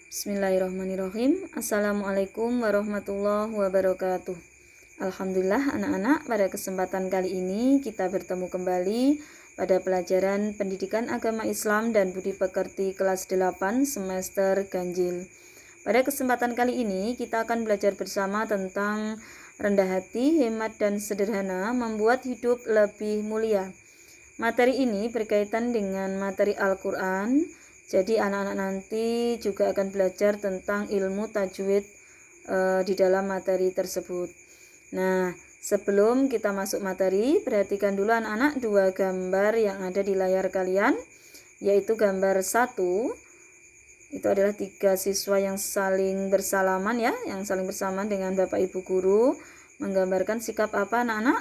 Bismillahirrahmanirrahim. Assalamualaikum warahmatullahi wabarakatuh. Alhamdulillah anak-anak, pada kesempatan kali ini kita bertemu kembali pada pelajaran Pendidikan Agama Islam dan Budi Pekerti kelas 8 semester ganjil. Pada kesempatan kali ini kita akan belajar bersama tentang rendah hati, hemat dan sederhana membuat hidup lebih mulia. Materi ini berkaitan dengan materi Al-Quran. Jadi anak-anak nanti juga akan belajar tentang ilmu tajwid di dalam materi tersebut. Nah, sebelum kita masuk materi, perhatikan dulu anak-anak dua gambar yang ada di layar kalian, yaitu gambar 1. Itu adalah 3 siswa yang saling bersalaman ya, yang saling bersalaman dengan Bapak Ibu guru, menggambarkan sikap apa anak-anak?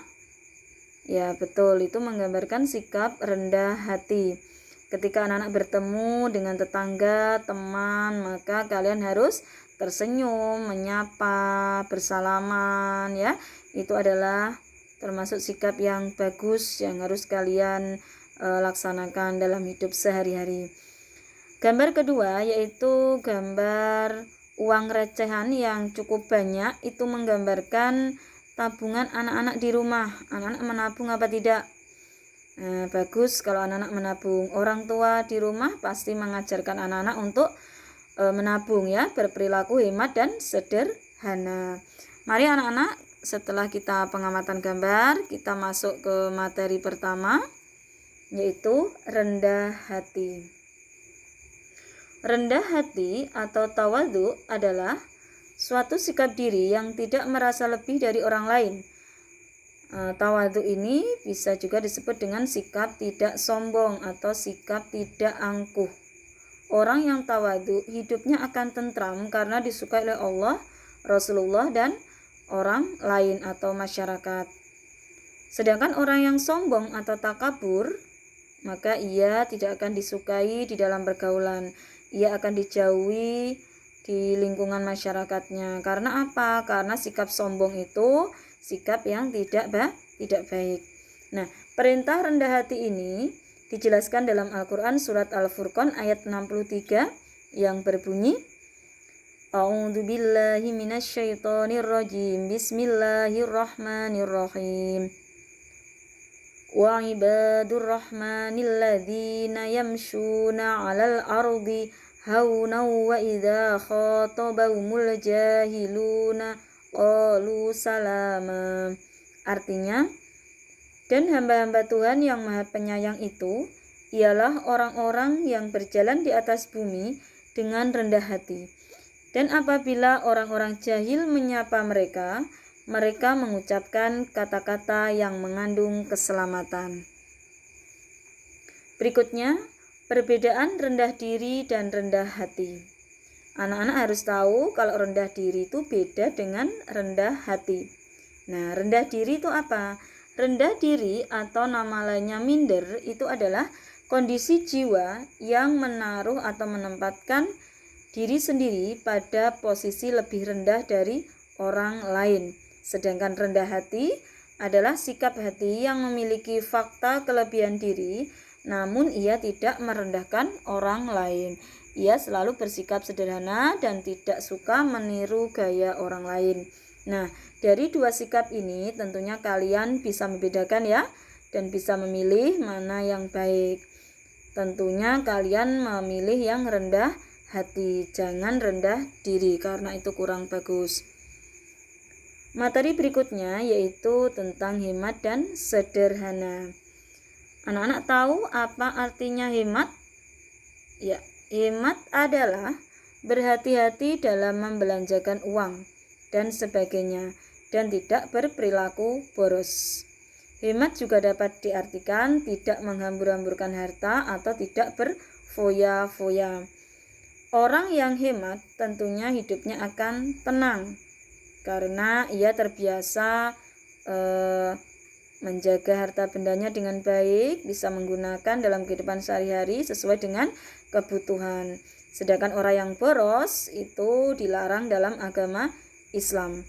Ya betul, itu menggambarkan sikap rendah hati. Ketika anak-anak bertemu dengan tetangga, teman, maka kalian harus tersenyum, menyapa, bersalaman ya. Itu adalah termasuk sikap yang bagus yang harus kalian laksanakan dalam hidup sehari-hari. Gambar kedua yaitu gambar uang recehan yang cukup banyak, itu menggambarkan tabungan anak-anak di rumah. Anak-anak menabung apa tidak? Bagus kalau anak-anak menabung. Orang tua di rumah pasti mengajarkan anak-anak untuk menabung ya, berperilaku hemat dan sederhana. Mari anak-anak, setelah kita pengamatan gambar, kita masuk ke materi pertama, yaitu rendah hati. Rendah hati atau tawadhu adalah suatu sikap diri yang tidak merasa lebih dari orang lain. Tawadhu ini bisa juga disebut dengan sikap tidak sombong atau sikap tidak angkuh. Orang yang tawadhu hidupnya akan tentram karena disukai oleh Allah, Rasulullah dan orang lain atau masyarakat. Sedangkan orang yang sombong atau takabur, maka ia tidak akan disukai di dalam pergaulan. Ia akan dijauhi di lingkungan masyarakatnya. Karena apa? Karena sikap sombong itu sikap yang tidak baik. Nah, perintah rendah hati ini dijelaskan dalam Al-Quran surat Al-Furqan ayat 63 yang berbunyi, A'udzubillahi minasyaitonirrajim. Bismillahirrahmanirrahim. Wa ibadur rahmanil ladzina yamshuna 'alal ardi hauna wa idza khatabahumul jahiluna qalu salama. Artinya, dan hamba-hamba Tuhan yang Maha Penyayang itu ialah orang-orang yang berjalan di atas bumi dengan rendah hati. Dan apabila orang-orang jahil menyapa mereka, mereka mengucapkan kata-kata yang mengandung keselamatan. Berikutnya, perbedaan rendah diri dan rendah hati. Anak-anak harus tahu kalau rendah diri itu beda dengan rendah hati. Nah, rendah diri itu apa? Rendah diri atau nama lainnya minder itu adalah kondisi jiwa yang menaruh atau menempatkan diri sendiri pada posisi lebih rendah dari orang lain. Sedangkan rendah hati adalah sikap hati yang memiliki fakta kelebihan diri, namun ia tidak merendahkan orang lain. Ia selalu bersikap sederhana dan tidak suka meniru gaya orang lain. Nah, dari dua sikap ini tentunya kalian bisa membedakan ya, dan bisa memilih mana yang baik. Tentunya kalian memilih yang rendah hati, jangan rendah diri karena itu kurang bagus. Materi berikutnya yaitu tentang hemat dan sederhana. Anak-anak tahu apa artinya hemat? Ya, hemat adalah berhati-hati dalam membelanjakan uang dan sebagainya dan tidak berperilaku boros. Hemat juga dapat diartikan tidak menghambur-hamburkan harta atau tidak berfoya-foya. Orang yang hemat tentunya hidupnya akan tenang karena ia terbiasa menjaga harta bendanya dengan baik, bisa menggunakan dalam kehidupan sehari-hari sesuai dengan kebutuhan. Sedangkan orang yang boros itu dilarang dalam agama Islam.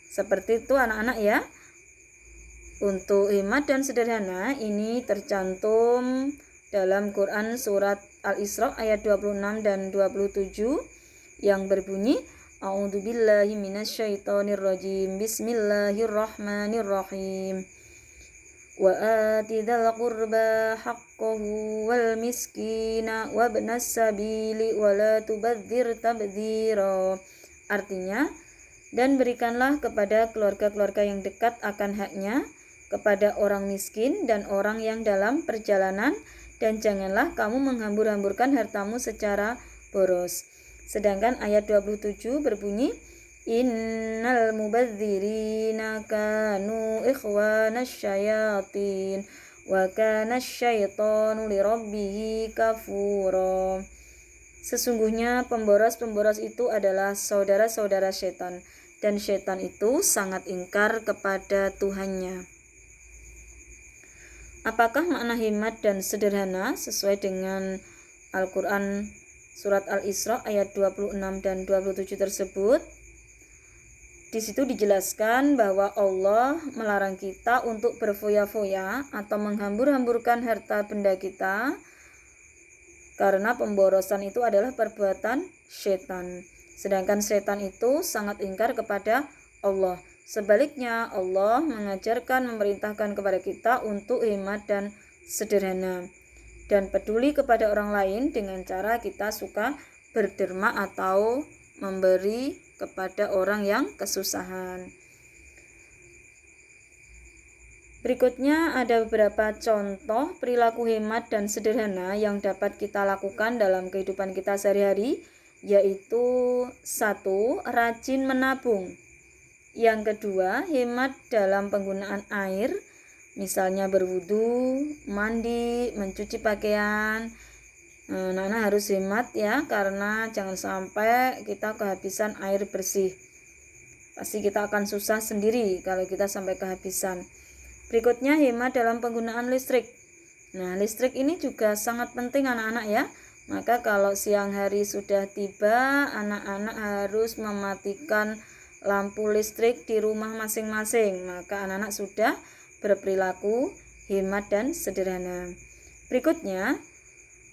Seperti itu anak-anak ya. Untuk hemat dan sederhana ini tercantum dalam Quran surat Al-Isra ayat 26 dan 27. yang berbunyi A'udzubillahi minasyaitonirrajim. Bismillahirrahmanirrahim. Wa atidal qurba haqqahu wal miskina wabnas sabili wala tubadzir tabdzira. Artinya, dan berikanlah kepada keluarga-keluarga yang dekat akan haknya, kepada orang miskin dan orang yang dalam perjalanan, dan janganlah kamu menghambur-hamburkan hartamu secara boros. Sedangkan ayat 27 berbunyi Innal mubadzirina kanu ikhwanas syayatin wa kana syaitanu lirabbihi kafura. Sesungguhnya pemboros-pemboros itu adalah saudara-saudara setan, dan setan itu sangat ingkar kepada Tuhannya. Apakah makna hemat dan sederhana sesuai dengan Al-Quran surat Al-Isra ayat 26 dan 27 tersebut? Di situ dijelaskan bahwa Allah melarang kita untuk berfoya-foya atau menghambur-hamburkan harta benda kita, karena pemborosan itu adalah perbuatan setan. Sedangkan setan itu sangat ingkar kepada Allah. Sebaliknya, Allah mengajarkan, memerintahkan kepada kita untuk hemat dan sederhana, dan peduli kepada orang lain dengan cara kita suka berderma atau memberi kepada orang yang kesusahan. Berikutnya ada beberapa contoh perilaku hemat dan sederhana yang dapat kita lakukan dalam kehidupan kita sehari-hari, yaitu 1. Rajin menabung. Yang kedua, hemat dalam penggunaan air, misalnya berwudu, mandi, mencuci pakaian. Anak-anak harus hemat ya, karena jangan sampai kita kehabisan air bersih. Pasti kita akan susah sendiri kalau kita sampai kehabisan. Berikutnya, hemat dalam penggunaan listrik. Nah, listrik ini juga sangat penting anak-anak ya. Maka kalau siang hari sudah tiba, anak-anak harus mematikan lampu listrik di rumah masing-masing. Maka anak-anak sudah berperilaku hemat dan sederhana. Berikutnya,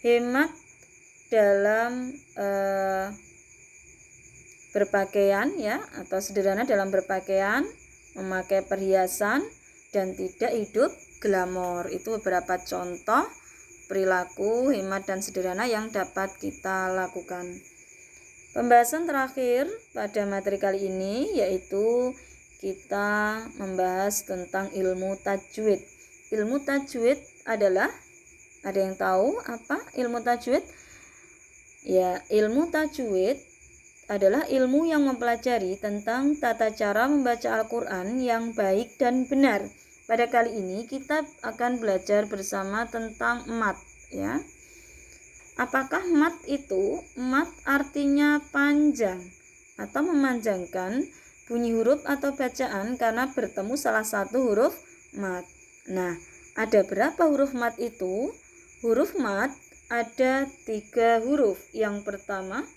hemat dalam berpakaian ya, atau sederhana dalam berpakaian, memakai perhiasan, dan tidak hidup glamor. Itu beberapa contoh perilaku hemat dan sederhana yang dapat kita lakukan. Pembahasan terakhir pada materi kali ini yaitu kita membahas tentang ilmu tajwid. Ilmu tajwid adalah, ada yang tahu apa ilmu tajwid? Ya, ilmu tajwid adalah ilmu yang mempelajari tentang tata cara membaca Al-Quran yang baik dan benar. Pada kali ini kita akan belajar bersama tentang mat ya. Apakah mat itu? Mat artinya panjang atau memanjangkan bunyi huruf atau bacaan karena bertemu salah satu huruf mat. Nah, ada berapa huruf mat itu? Huruf mat ada 3 huruf. Yang pertama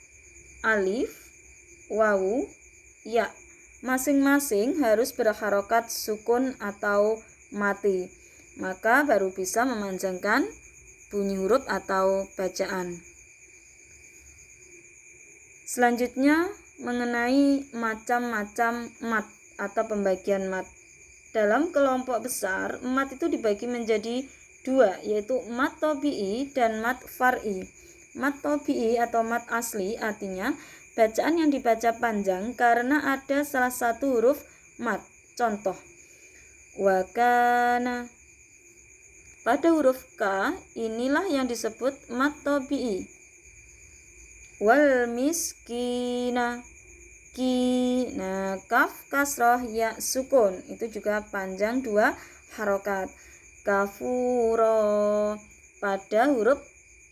alif, wawu, ya. Masing-masing harus berharokat sukun atau mati, maka baru bisa memanjangkan bunyi huruf atau bacaan. Selanjutnya mengenai macam-macam mat atau pembagian mat. Dalam kelompok besar, mat itu dibagi menjadi 2, yaitu mat tobi'i dan mat far'i. Mat tobi'i atau mat asli artinya bacaan yang dibaca panjang karena ada salah satu huruf mat. Contoh, wakana. Pada huruf K, inilah yang disebut mat tobi'i. Wal miskina, ki. Nah, kaf kasroh ya sukun, itu juga panjang 2 harokat. Kafuro, pada huruf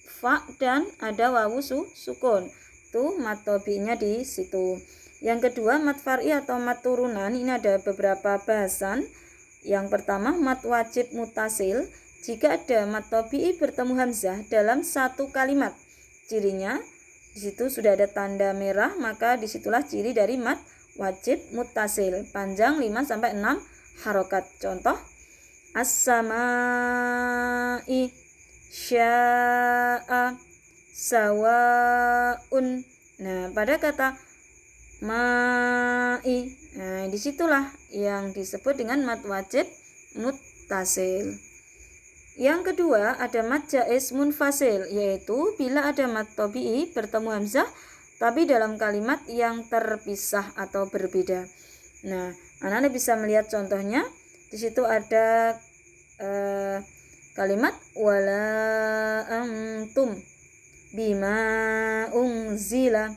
fa dan ada wawu sukun. Itu mat tobi'nya di situ. Yang kedua, mat far'i atau mat turunan. Ini ada beberapa bahasan. Yang pertama, mat wajib mutasil. Jika ada mat tobi'i bertemu hamzah dalam satu kalimat, cirinya di situ sudah ada tanda merah, maka disitulah ciri dari mat wajib mutasil. Panjang 5-6 harokat. Contoh, as-sama'i, sya'a, sawaun, Nah, pada kata ma'i, nah disitulah yang disebut dengan mad wajib muttasil. Yang kedua ada mad jaiz munfasil, yaitu bila ada mad tabi'i bertemu hamzah tapi dalam kalimat yang terpisah atau berbeda. Nah, anak-anak bisa melihat contohnya. Di situ ada kalimat wala antum bima unzila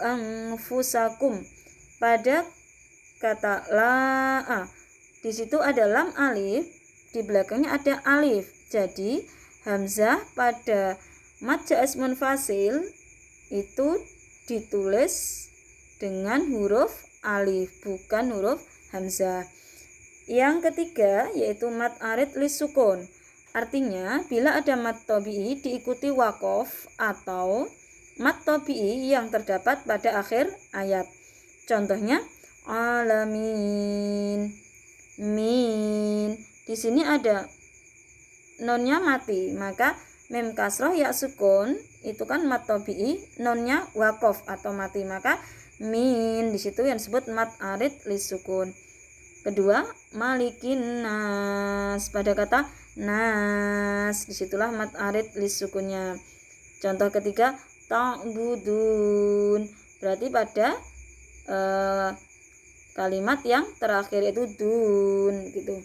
anfusakum. Pada kata la'a, di situ ada lam alif, di belakangnya ada alif. Jadi hamzah pada mad jaiz munfasil itu ditulis dengan huruf alif, bukan huruf hamzah. Yang ketiga yaitu mad arid lisukun. Artinya bila ada mad tabi'i diikuti wakof atau mad tabi'i yang terdapat pada akhir ayat. Contohnya alamin, min. Di sini ada nonnya mati, maka mim kasroh ya sukun itu kan mad tabi'i, nonnya wakof atau mati, maka min di situ yang disebut mad arid lisukun. Kedua, malikin nas, pada kata nas disitulah mad arid lisukunnya. Contoh ketiga, ta'budun, berarti pada kalimat yang terakhir itu dun gitu.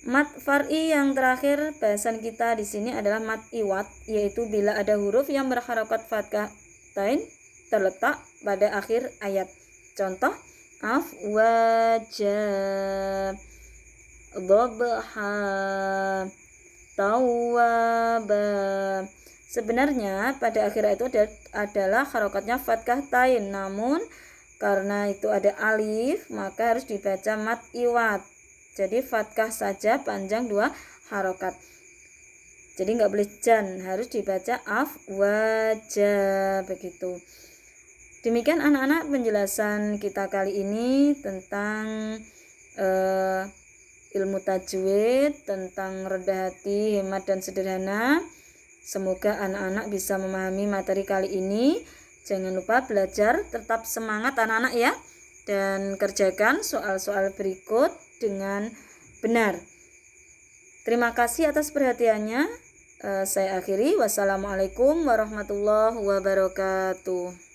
Mad far'i yang terakhir bahasan kita di sini adalah mad iwad, yaitu bila ada huruf yang berharokat fathah tain terletak pada akhir ayat. Contoh afwaja, dhabha, tawwaba. Sebenarnya pada akhir itu adalah harokatnya fathah tain, namun karena itu ada alif maka harus dibaca mad iwad. Jadi fathah saja panjang 2 harokat. Jadi nggak boleh jan, harus dibaca afwaja begitu. Demikian anak-anak penjelasan kita kali ini tentang ilmu tajwid, tentang rendah hati, hemat dan sederhana. Semoga anak-anak bisa memahami materi kali ini. Jangan lupa belajar, tetap semangat anak-anak ya, dan kerjakan soal-soal berikut dengan benar. Terima kasih atas perhatiannya. Saya akhiri. Wassalamualaikum warahmatullahi wabarakatuh.